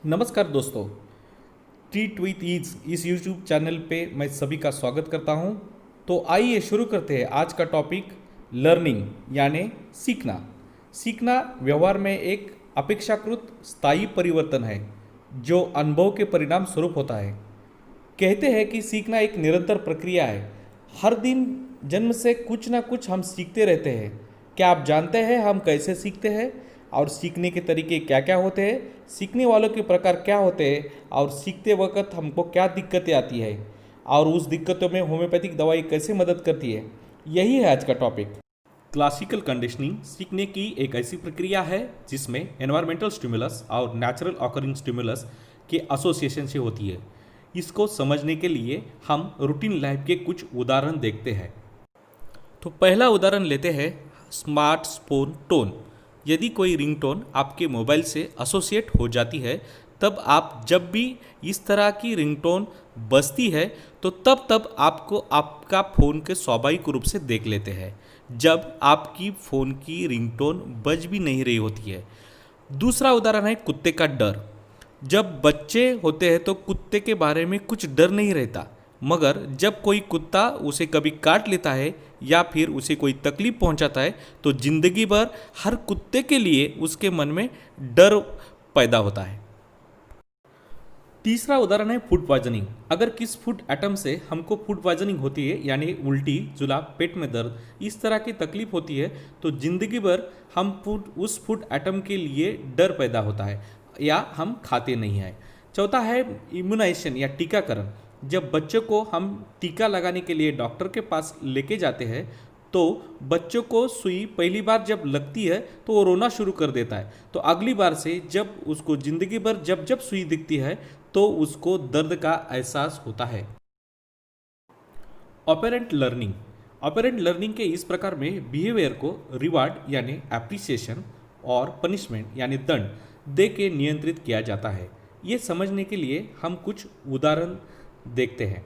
नमस्कार दोस्तों। Treat with ease इस यूट्यूब चैनल पे मैं सभी का स्वागत करता हूं। तो आइए शुरू करते हैं आज का टॉपिक लर्निंग यानी सीखना। सीखना व्यवहार में एक अपेक्षाकृत स्थायी परिवर्तन है जो अनुभव के परिणाम स्वरूप होता है। कहते हैं कि सीखना एक निरंतर प्रक्रिया है। हर दिन जन्म से कुछ ना कुछ हम सीखते रहते हैं। क्या आप जानते हैं हम कैसे सीखते हैं और सीखने के तरीके क्या क्या होते हैं, सीखने वालों के प्रकार क्या होते हैं और सीखते वक्त हमको क्या दिक्कतें आती है और उस दिक्कतों में होम्योपैथिक दवाई कैसे मदद करती है, यही है आज का टॉपिक। क्लासिकल कंडीशनिंग सीखने की एक ऐसी प्रक्रिया है जिसमें एनवायरमेंटल स्टिमुलस और नेचुरल ऑकरिंग स्टिमुलस के एसोसिएशन से होती है। इसको समझने के लिए हम रूटीन लाइफ के कुछ उदाहरण देखते हैं। तो पहला उदाहरण लेते हैं स्मार्टफोन टोन। यदि कोई रिंगटोन आपके मोबाइल से एसोसिएट हो जाती है, तब आप जब भी इस तरह की रिंगटोन बजती है तो तब तब आपको आपका फ़ोन के स्वाभाविक रूप से देख लेते हैं जब आपकी फ़ोन की रिंगटोन बज भी नहीं रही होती है। दूसरा उदाहरण है कुत्ते का डर। जब बच्चे होते हैं तो कुत्ते के बारे में कुछ डर नहीं रहता, मगर जब कोई कुत्ता उसे कभी काट लेता है या फिर उसे कोई तकलीफ पहुंचाता है तो जिंदगी भर हर कुत्ते के लिए उसके मन में डर पैदा होता है। तीसरा उदाहरण है फूड पॉइजनिंग। अगर किस फूड आइटम से हमको फूड पॉइजनिंग होती है यानी उल्टी, जुलाब, पेट में दर्द, इस तरह की तकलीफ होती है तो जिंदगी भर हम उस फूड आइटम के लिए डर पैदा होता है या हम खाते नहीं हैं। चौथा है इम्यूनाइजेशन या टीकाकरण। जब बच्चों को हम टीका लगाने के लिए डॉक्टर के पास लेके जाते हैं तो बच्चों को सुई पहली बार जब लगती है तो वो रोना शुरू कर देता है, तो अगली बार से जब उसको ज़िंदगी भर जब जब सुई दिखती है तो उसको दर्द का एहसास होता है। Operand learning. ऑपरेंट लर्निंग के इस प्रकार में बिहेवियर को रिवार्ड यानी एप्रिसिएशन और पनिशमेंट यानी दंड दे के नियंत्रित किया जाता है। ये समझने के लिए हम कुछ उदाहरण देखते हैं।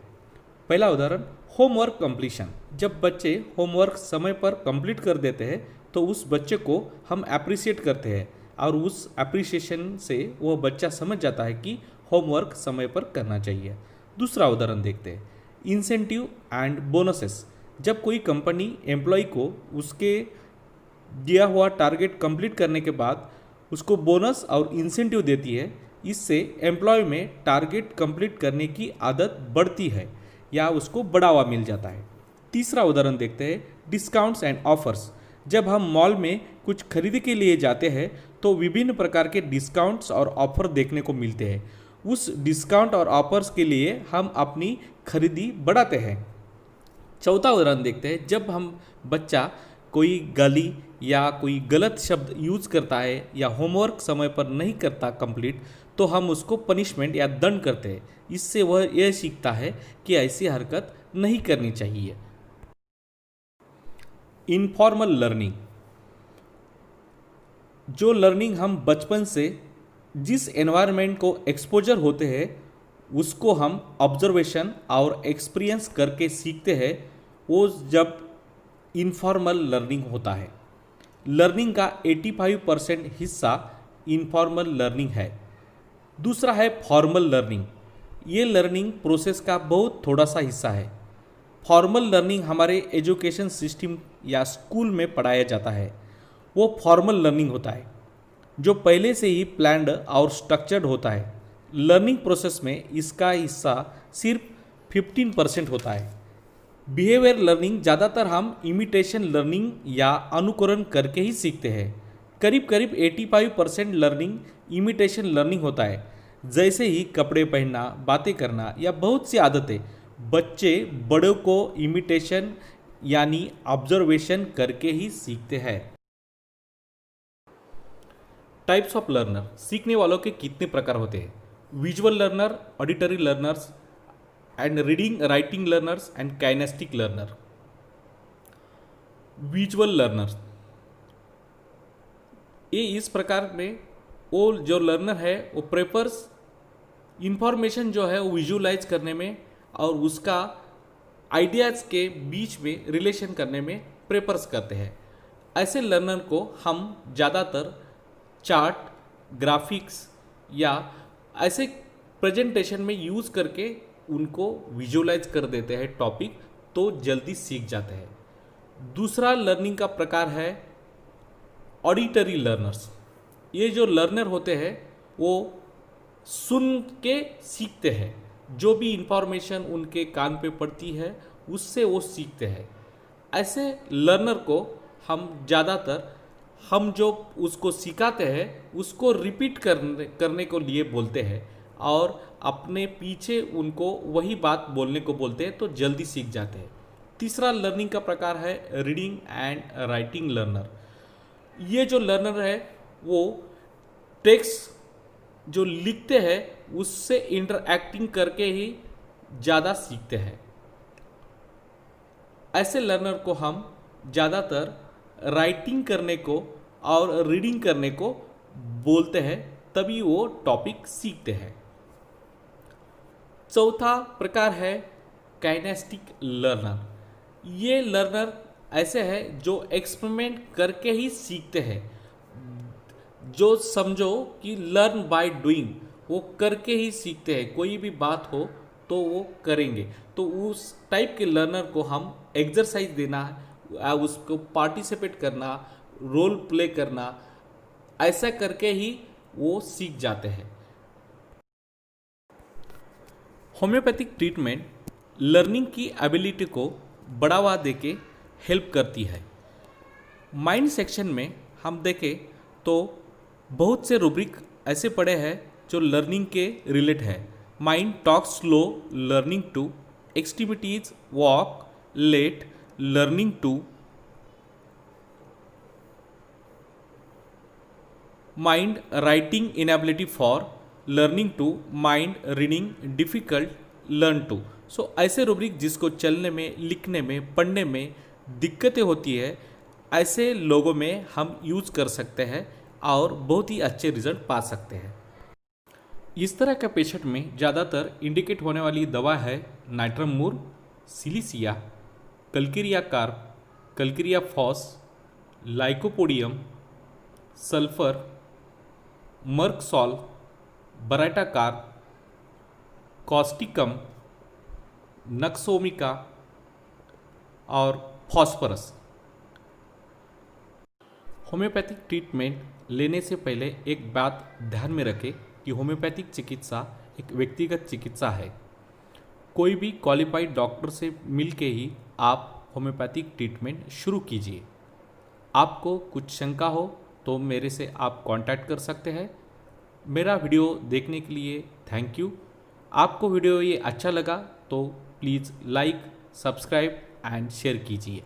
पहला उदाहरण होमवर्क कंप्लीशन। जब बच्चे होमवर्क समय पर कंप्लीट कर देते हैं तो उस बच्चे को हम अप्रिशिएट करते हैं और उस अप्रिसिएशन से वो बच्चा समझ जाता है कि होमवर्क समय पर करना चाहिए। दूसरा उदाहरण देखते हैं इंसेंटिव एंड बोनसेस। जब कोई कंपनी एम्प्लॉय को उसके दिया हुआ टारगेट कंप्लीट करने के बाद उसको बोनस और इंसेंटिव देती है, इससे एम्प्लॉय में टारगेट कंप्लीट करने की आदत बढ़ती है या उसको बढ़ावा मिल जाता है। तीसरा उदाहरण देखते हैं डिस्काउंट्स एंड ऑफर्स। जब हम मॉल में कुछ खरीदी के लिए जाते हैं तो विभिन्न प्रकार के डिस्काउंट्स और ऑफर देखने को मिलते हैं। उस डिस्काउंट और ऑफर्स के लिए हम अपनी खरीदी बढ़ाते हैं। चौथा उदाहरण देखते हैं जब हम बच्चा कोई गाली या कोई गलत शब्द यूज करता है या होमवर्क समय पर नहीं करता कंप्लीट तो हम उसको पनिशमेंट या दंड करते हैं। इससे वह यह सीखता है कि ऐसी हरकत नहीं करनी चाहिए। Informal learning. जो लर्निंग हम बचपन से जिस एनवायरनमेंट को एक्सपोजर होते हैं उसको हम ऑब्जर्वेशन और एक्सपीरियंस करके सीखते हैं, वो जब इनफॉर्मल लर्निंग होता है। लर्निंग का 85% हिस्सा इनफॉर्मल लर्निंग है। दूसरा है फॉर्मल लर्निंग। ये लर्निंग प्रोसेस का बहुत थोड़ा सा हिस्सा है। फॉर्मल लर्निंग हमारे एजुकेशन सिस्टम या स्कूल में पढ़ाया जाता है, वो फॉर्मल लर्निंग होता है जो पहले से ही प्लान्ड और स्ट्रक्चर्ड होता है। लर्निंग प्रोसेस में इसका हिस्सा सिर्फ 15% होता है। बिहेवियर लर्निंग ज़्यादातर हम इमिटेशन लर्निंग या अनुकरण करके ही सीखते हैं। करीब करीब 85% लर्निंग इमिटेशन लर्निंग होता है। जैसे ही कपड़े पहनना, बातें करना या बहुत सी आदतें बच्चे बड़ों को इमिटेशन यानी ऑब्जर्वेशन करके ही सीखते हैं। Types of learner. सीखने वालों के कितने प्रकार होते हैं? Visual learner, auditory learners and reading writing learners and kinesthetic learner. Visual learners ये इस प्रकार में वो जो लर्नर है वो प्रेफर्स इंफॉर्मेशन जो है वो विजुअलाइज करने में और उसका आइडियाज़ के बीच में रिलेशन करने में प्रेफर्स करते हैं। ऐसे लर्नर को हम ज़्यादातर चार्ट, ग्राफिक्स या ऐसे प्रेजेंटेशन में यूज़ करके उनको विजुअलाइज कर देते हैं टॉपिक, तो जल्दी सीख जाते हैं। दूसरा लर्निंग का प्रकार है ऑडिटरी लर्नर्स। ये जो लर्नर होते हैं वो सुन के सीखते हैं, जो भी इंफॉर्मेशन उनके कान पे पड़ती है उससे वो सीखते हैं। ऐसे लर्नर को हम जो उसको सिखाते हैं उसको रिपीट करने को लिए बोलते हैं और अपने पीछे उनको वही बात बोलने को बोलते हैं, तो जल्दी सीख जाते हैं। तीसरा लर्निंग का प्रकार है रीडिंग एंड राइटिंग लर्नर। ये जो लर्नर है वो टेक्स्ट जो लिखते हैं उससे इंटरएक्टिंग करके ही ज़्यादा सीखते हैं। ऐसे लर्नर को हम ज़्यादातर राइटिंग करने को और रीडिंग करने को बोलते हैं, तभी वो टॉपिक सीखते हैं। चौथा प्रकार है काइनेस्टिक लर्नर। ये लर्नर ऐसे है जो एक्सपेरिमेंट करके ही सीखते हैं, जो समझो कि लर्न बाय डूइंग, वो करके ही सीखते हैं। कोई भी बात हो तो वो करेंगे, तो उस टाइप के लर्नर को हम एक्सरसाइज देना, उसको पार्टिसिपेट करना, रोल प्ले करना, ऐसा करके ही वो सीख जाते हैं। होम्योपैथिक ट्रीटमेंट लर्निंग की एबिलिटी को बढ़ावा देके हेल्प करती है। माइंड सेक्शन में हम देखें तो बहुत से रूब्रिक ऐसे पड़े हैं जो लर्निंग के रिलेट है। Mind talk slow learning to, activities walk late learning to, mind writing inability for learning to, mind reading difficult learn to. So ऐसे रूब्रिक जिसको चलने में, लिखने में, पढ़ने में दिक्कतें होती है, ऐसे लोगों में हम यूज़ कर सकते हैं और बहुत ही अच्छे रिजल्ट पा सकते हैं। इस तरह के पेशेंट में ज़्यादातर इंडिकेट होने वाली दवा है नाइट्रमूर, silicea, calcarea carb, calcarea phos, lycopodium, sulphur, merc sol, baryta carb, causticum, nux vomica और फॉस्फोरस। होम्योपैथिक ट्रीटमेंट लेने से पहले एक बात ध्यान में रखें कि होम्योपैथिक चिकित्सा एक व्यक्तिगत चिकित्सा है। कोई भी क्वालिफाइड डॉक्टर से मिलके ही आप होम्योपैथिक ट्रीटमेंट शुरू कीजिए। आपको कुछ शंका हो तो मेरे से आप कांटेक्ट कर सकते हैं। मेरा वीडियो देखने के लिए थैंक यू। आपको वीडियो ये अच्छा लगा तो please like, subscribe and share कीजिए।